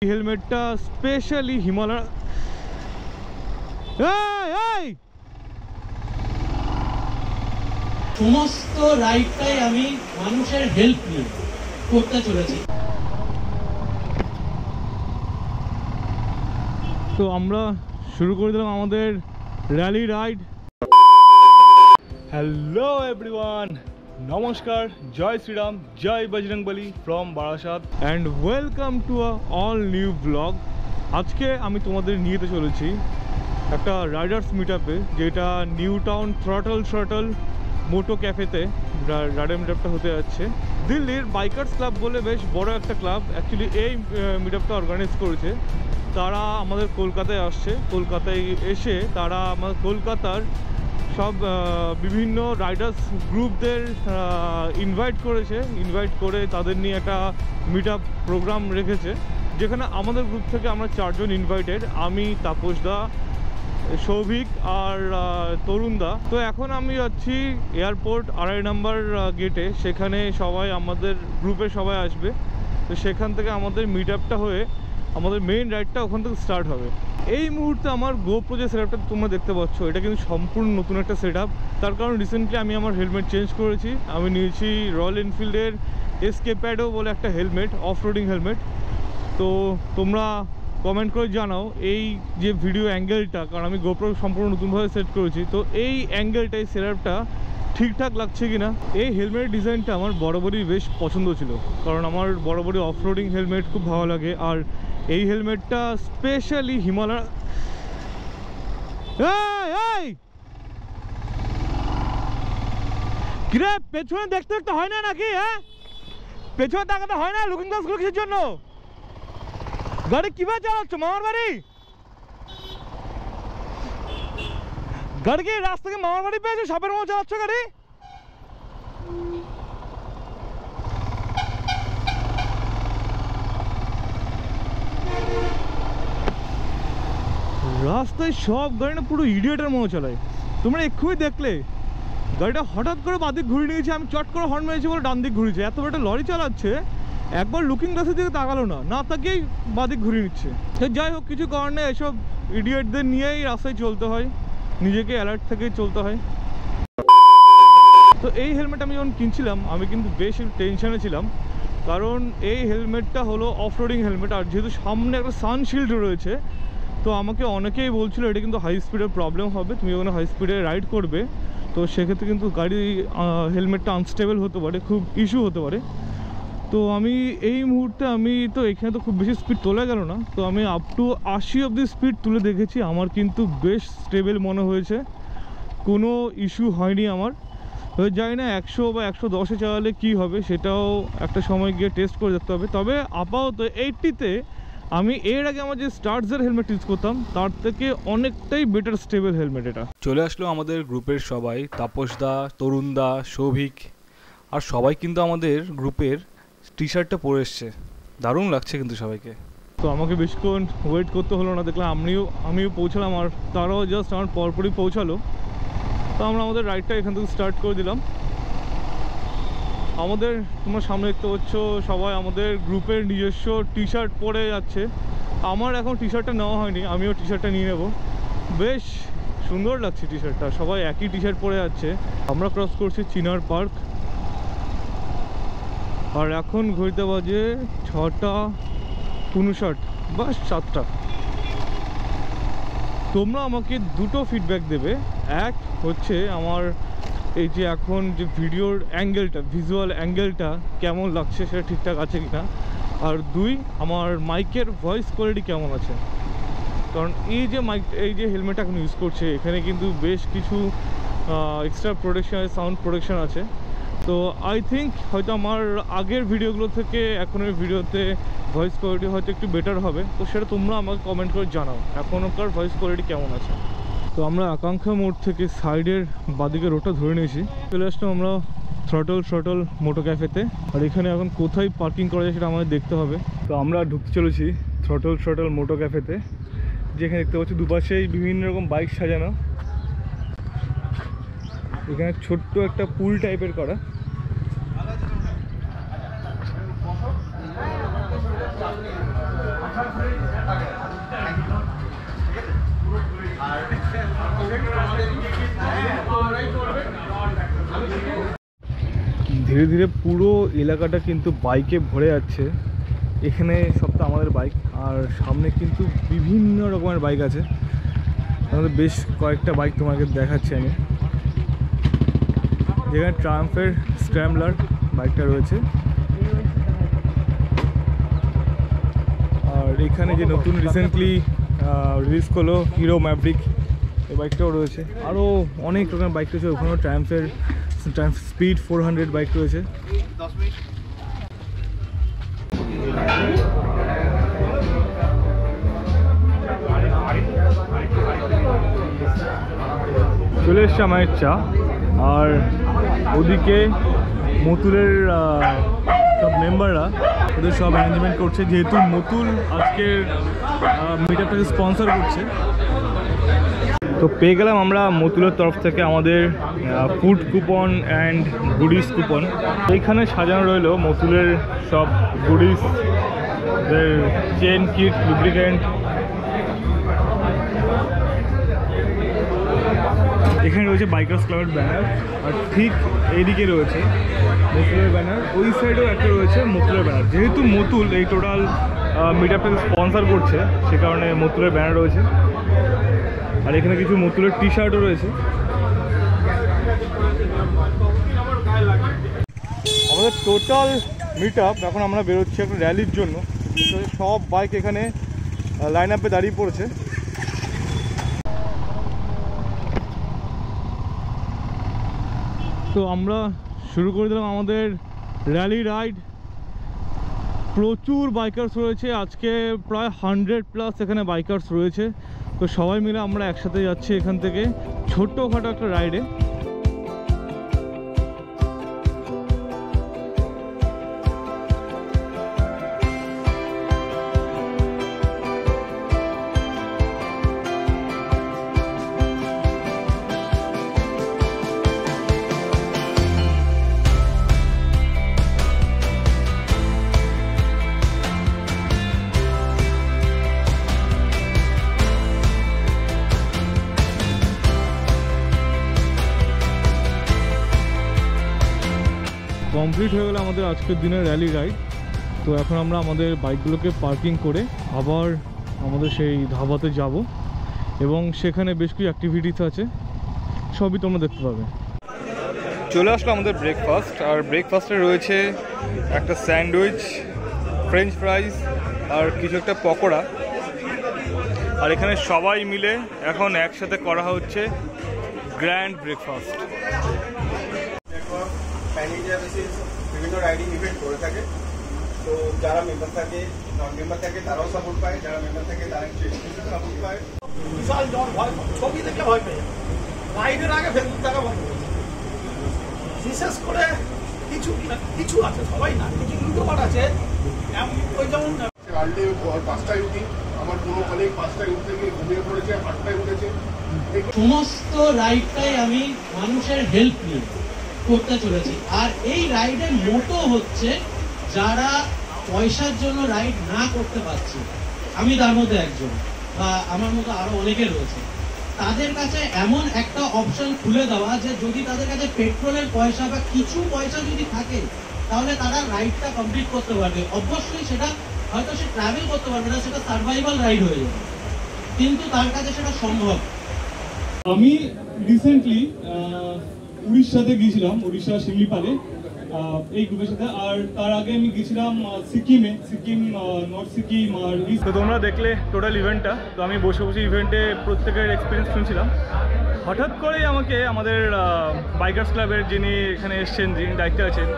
হেলমেটটা স্পেশালি হিমালয় সমস্ত রাইডটাই আমি মানুষের হেল্প নিয়ে করতে চলেছি। তো আমরা শুরু করে দিলাম আমাদের র্যালি রাইড। হ্যালো এভরিওয়ান, নমস্কার, জয় শ্রীরাম, জয় Bajrangbali from Barasat and welcome to a all new vlog. আজকে আমি তোমাদের নিয়ে যেতে চলেছি একটা রাইডার্স মিট আপে, যেটা নিউ টাউন থ্রটল মোটো ক্যাফেতে রাইডার মিট আপটা হতে যাচ্ছে। দিল্লির বাইকার্স ক্লাব বলে বেশ বড় একটা ক্লাব অ্যাকচুয়ালি এই মিট আপটা অর্গানাইজ করেছে। তারা আমাদের কলকাতায় আসছে, কলকাতায় এসে তারা আমাদের কলকাতার সব বিভিন্ন রাইডার্স গ্রুপদের ইনভাইট করে তাদের নিয়ে একটা মিট আপ প্রোগ্রাম রেখেছে, যেখানে আমাদের গ্রুপ থেকে আমরা 4 জন ইনভাইটেড, আমি, তাপস দা, সৌভিক আর তরুণ দা। তো এখন আমি যাচ্ছি এয়ারপোর্ট 2.5 নম্বর গেটে, সেখানে সবাই আমাদের গ্রুপে সবাই আসবে। তো সেখান থেকে আমাদের মিট আপটা হয়ে আমাদের মেইন রাইডটা ওখান থেকে স্টার্ট হবে। এই মুহূর্তে আমার গোপ্রো যে সেট আপটা তোমরা দেখতে পাচ্ছ, এটা কিন্তু সম্পূর্ণ নতুন একটা সেট আপ। তার কারণ রিসেন্টলি আমি আমার হেলমেট চেঞ্জ করেছি। আমি নিয়েছি রয়্যাল এনফিল্ডের এসকেপ্যাডো বলে একটা হেলমেট, অফ রোডিং হেলমেট। তো তোমরা কমেন্ট করে জানাও এই যে ভিডিও অ্যাঙ্গেলটা, কারণ আমি গোপ্রো সম্পূর্ণ নতুনভাবে সেট করেছি, তো এই অ্যাঙ্গেলটা, এই সেট আপটা ঠিকঠাক লাগছে কিনা। এই হেলমেটের ডিজাইনটা আমার বরাবরই বেশ পছন্দ ছিল, কারণ আমার বরাবরই অফ রোডিং হেলমেট খুব ভালো লাগে। আর এই হেলমেটটা স্পেশালি হিমালয় কিরে পেছনে দেখতে দেখতে হয় না নাকি? হ্যাঁ, পেছনে তাকাতে হয় না? লুকিং গ্লাসগুলো কিসের জন্য? গাড়ি কিভাবে চালাচ্ছ? মামার বাড়ি গাড়ি কি রাস্তা থেকে মামার বাড়ি পেয়েছো? সাপের মতো চালাচ্ছ গাড়ি। রাস্তায় সব গাড়ি না পুরো ইডিয়েটের মতো চালায়। তোমরা এক্ষুনি দেখলে গাড়িটা হঠাৎ করে বাদিক ঘুরিয়ে নিয়েছে, আমি চট করে হর্ন মেরেছি বলে ডান দিক ঘুরিয়েছে। এত বড় একটা লরি চালাচ্ছে, একবার লুকিং গ্লাসের দিকে তাকালো না তাকেই বাদিক ঘুরিয়ে নিচ্ছে। যাই হোক, কিছু কারণ নেই, এসব ইডিয়েটদের নিয়েই রাস্তায় চলতে হয়, নিজেকে অ্যালার্ট থেকেই চলতে হয়। তো এই হেলমেট আমি যখন কিনছিলাম, আমি কিন্তু বেশ টেনশনে ছিলাম, কারণ এই হেলমেটটা হলো অফ রোডিং হেলমেট। আর যেহেতু সামনে একটা সানশিল্ড রয়েছে, তো আমাকে অনেকেই বলছিল এটা কিন্তু হাই স্পিডের প্রবলেম হবে, তুমি যখন হাই স্পিডে রাইড করবে তো সেক্ষেত্রে কিন্তু গাড়ি হেলমেটটা আনস্টেবল হতে পারে, খুব ইস্যু হতে পারে। তো আমি এই মুহূর্তে তো এখানে তো খুব বেশি স্পিড তোলা গেল না, তো আমি আপ টু 80 অব্দি স্পিড তুলে দেখেছি। আমার কিন্তু বেশ স্টেবল মনে হয়েছে, কোনো ইস্যু হয়নি আমার। জানি না 100 বা 110-এ চালালে কী হবে, সেটাও একটা সময় গিয়ে টেস্ট করে দেখতে হবে। তবে আপাতত 80-তে আমি এর আগে আমার যে স্টার্টসের হেলমেট ইউজ করতাম তার থেকে অনেকটাই বেটার স্টেবল হেলমেট এটা। চলে আসলো আমাদের গ্রুপের সবাই, তাপসদা, তরুণদা, সৌভিক, আর সবাই কিন্তু আমাদের গ্রুপের টি শার্টটা পরে এসছে। দারুণ লাগছে কিন্তু সবাইকে। তো আমাকে বেশিক্ষণ ওয়েট করতে হলো না, দেখলাম আমিও পৌঁছালাম, আর তারাও জাস্ট আমার পরপরই পৌঁছালো। তো আমরা আমাদের রাইডটা এখান থেকে স্টার্ট করে দিলাম। আমাদের তোমরা সামনে দেখতে পাচ্ছ সবাই আমাদের গ্রুপের নিজস্ব টি শার্ট পরে যাচ্ছে। আমার এখন টি শার্টটা নেওয়া হয়নি, আমিও টি শার্টটা নিয়ে নেব। বেশ সুন্দর লাগছে টি শার্টটা, সবাই একই টি শার্ট পরে যাচ্ছে। আমরা ক্রস করছি চিনার পার্ক, আর এখন ঘড়িতে বাজে 6:59 বা 7টা। তোমরা আমাকে দুটো ফিডব্যাক দেবে। এক হচ্ছে আমার এই যে এখন যে ভিডিওর অ্যাঙ্গেলটা, ভিজুয়াল অ্যাঙ্গেলটা কেমন লাগছে, সেটা ঠিকঠাক আছে কিনা। আর 2, আমার মাইকের ভয়েস কোয়ালিটি কেমন আছে। কারণ এই যে হেলমেটটা এখন ইউজ করছে, এখানে কিন্তু বেশ কিছু এক্সট্রা প্রোটেকশন, সাউন্ড প্রোটেকশন আছে। তো আই থিঙ্ক হয়তো আমার আগের ভিডিওগুলো থেকে এখনের ভিডিওতে ভয়েস কোয়ালিটি হয়তো একটু বেটার হবে। তো সেটা তোমরা আমাকে কমেন্ট করে জানাও এখনকার ভয়েস কোয়ালিটি কেমন আছে। তো আমরা আকাঙ্ক্ষা মোড় থেকে সাইডের বাদিকে রোডটা ধরে নিয়েছি, চলে আসলাম আমরা থ্রটল মোটো ক্যাফেতে। আর এখানে এখন কোথায় পার্কিং করা যায় সেটা আমাদের দেখতে হবে। তো আমরা ঢুকতে চলেছি থ্রটল মোটো ক্যাফেতে, যেখানে দেখতে পাচ্ছি দুপাশেই বিভিন্ন রকম বাইক সাজানো। এখানে ছোট্ট একটা পুল টাইপের করা। ধীরে ধীরে পুরো এলাকাটা কিন্তু বাইকে ভরে যাচ্ছে। এখানে সব তো আমাদের বাইক, আর সামনে কিন্তু বিভিন্ন রকমের বাইক আছে। আমাদের বেশ কয়েকটা বাইক তোমাকে দেখাচ্ছি আমি। যেখানে ট্রায়াম্ফের স্ক্র্যাম্বলার বাইকটা রয়েছে, আর এখানে যে নতুন রিসেন্টলি রিলিজ করলো হিরো ম্যাভরিক, এই বাইকটাও রয়েছে। আরও অনেক রকমের বাইক রয়েছে। ওখানেও ট্রায়াম্ফের স্পিড 400 বাইক রয়েছে। চলে এসছে আমার চা, আর ওদিকে মতুলের সব মেম্বাররা ওদের সব অ্যারেঞ্জমেন্ট করছে, যেহেতু মতুল আজকের মিটআপটাকে স্পন্সর করছে। তো পেয়ে গেলাম আমরা মতুলের তরফ থেকে আমাদের ফুড কুপন অ্যান্ড গুডিস কুপন। এইখানে সাজানো রইল মতুলের সব গুডিস, চেন কিট, লুব্রিকেন্ট। এখানে রয়েছে বাইকার্স ক্লাবের ব্যানার, আর ঠিক এইদিকে রয়েছে মতুলের ব্যানার। ওই সাইডেও একটা রয়েছে মতুলের ব্যানার। যেহেতু মতুল এই টোটাল মিটআপটাকে স্পন্সর করছে, সে কারণে মতুলের ব্যানার রয়েছে। আর এখানে কিছু মতুলের টি শার্টও রয়েছে। আমাদের টোটাল মিটআপ এখন আমরা বেরোচ্ছি একটা র্যালির জন্য। সব বাইক এখানে লাইন আপে দাঁড়িয়ে পড়েছে। তো আমরা শুরু করে দিলাম আমাদের র্যালি রাইড। প্রচুর বাইকার্স রয়েছে আজকে, প্রায় 100+ এখানে বাইকার্স রয়েছে। তো সবাই মিলে আমরা একসাথে যাচ্ছি এখান থেকে ছোট্টখাটো একটা রাইডে। কমপ্লিট হয়ে গেল আমাদের আজকের দিনের র্যালি রাইড। তো এখন আমরা আমাদের বাইকগুলোকে পার্কিং করে আবার আমাদের সেই ধাবাতে যাব, এবং সেখানে বেশ কিছু অ্যাক্টিভিটিস আছে, সবই তোমরা দেখতে পাবে। চলে আসলো আমাদের ব্রেকফাস্ট, আর ব্রেকফাস্টে রয়েছে একটা স্যান্ডউইচ, ফ্রেঞ্চ ফ্রাইজ আর কিছু একটা পকোড়া। আর এখানে সবাই মিলে এখন একসাথে করা হচ্ছে গ্র্যান্ড ব্রেকফাস্ট। বিভিন্ন রাইডিং ইভেন্ট করে থাকে। তো যারা মেম্বার থাকে, নন মেম্বার থাকে, তারাও সাপোর্ট পায়। যারা মেম্বার থাকে তারা একটু এক্সক্লুসিভ সাপোর্ট পায়। বিশাল জন ভয়, ছবি দেখলে ভয় পেয়ে যাবে। রাইডের আগে ফেসবুক দেখা বন্ধ করেছে। বিশেষ করে কিছু আছে, সবাই না, কিছু ইউটিউবার আছে। ওই যেমন আর্লি 5টায় উঠি, আমার কোনো কলিগ 5টায় উঠতে গিয়ে ঘুমিয়ে পড়েছে, 8টায় উঠেছে। সমস্ত রাইডটাই আমি মানুষের হেল্প নিয়ে করতে চলেছি। আর এই রাইডের মোটো হচ্ছে, যারা পয়সার জন্য রাইড না করতে পারছে, আমি তার মধ্যে একজন, বা আমার মতো আরো অনেকে রয়েছে, তাদের কাছে এমন একটা অপশন খুলে দেওয়া যে যদি তাদের কাছে পেট্রোলের পয়সা বা কিছু পয়সা যদি থাকে, তাহলে তারা রাইডটা কমপ্লিট করতে পারবে। অবশ্যই সেটা হয়তো সে ট্রাভেল করতে পারবে না, সেটা সার্ভাইভাল রাইড হয়ে যাবে, কিন্তু তার কাছে সেটা সম্ভব। আমি রিসেন্টলি উড়িষ্যাতে গিয়েছিলাম, উড়িষ্যা শিমলিপালে এই গ্রুপের সাথে। আর তার আগে আমি গিয়েছিলাম সিকিম, নর্থ সিকিম আর ইস্ট। তো তোমরা দেখলে টোটাল ইভেন্টটা। তো আমি বসে বসে ইভেন্টে প্রত্যেকের এক্সপিরিয়েন্স শুনছিলাম। হঠাৎ করেই আমাকে আমাদের বাইকার্স ক্লাবের যিনি এখানে এসছেন, যিনি দায়িত্বে আছেন,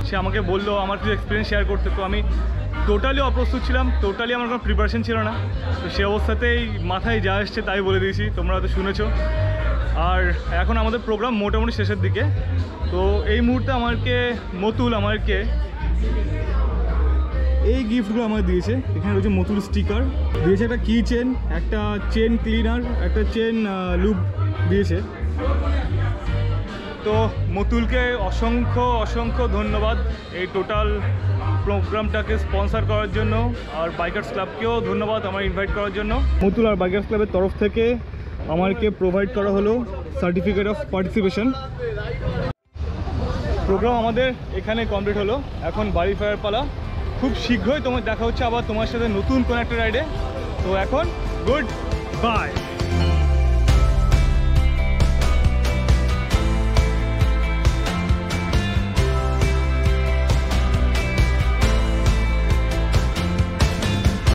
সে আমাকে বললো আমার কিছু এক্সপিরিয়েন্স শেয়ার করতে। তো আমি টোটালি অপ্রস্তুত ছিলাম, টোটালি আমার কোনো প্রিপারেশন ছিল না। তো সে অবস্থাতেই মাথায় যা এসছে তাই বলে দিয়েছি, তোমরা হয়তো শুনেছো। আর এখন আমাদের প্রোগ্রাম মোটামুটি শেষের দিকে। তো এই মুহূর্তে মতুল আমাকে এই গিফটগুলো আমাকে দিয়েছে। এখানে রয়েছে মতুল স্টিকার দিয়েছে, একটা কি চেন, একটা চেন ক্লিনার, একটা চেন লুব দিয়েছে। তো মতুলকে অসংখ্য ধন্যবাদ এই টোটাল প্রোগ্রামটাকে স্পন্সর করার জন্য। আর বাইকার্স ক্লাবকেও ধন্যবাদ আমার ইনভাইট করার জন্য। মতুল আর বাইকার্স ক্লাবের তরফ থেকে আমাকে প্রোভাইড করা হলো সার্টিফিকেট অফ পার্টিসিপেশন। প্রোগ্রাম আমাদের এখানে কমপ্লিট হলো, এখন বাড়ি ফেরার পালা। খুব শীঘ্রই তোমার দেখা হচ্ছে আবার তোমার সাথে নতুন কোনো একটা রাইডে। তো এখন গুড বাই।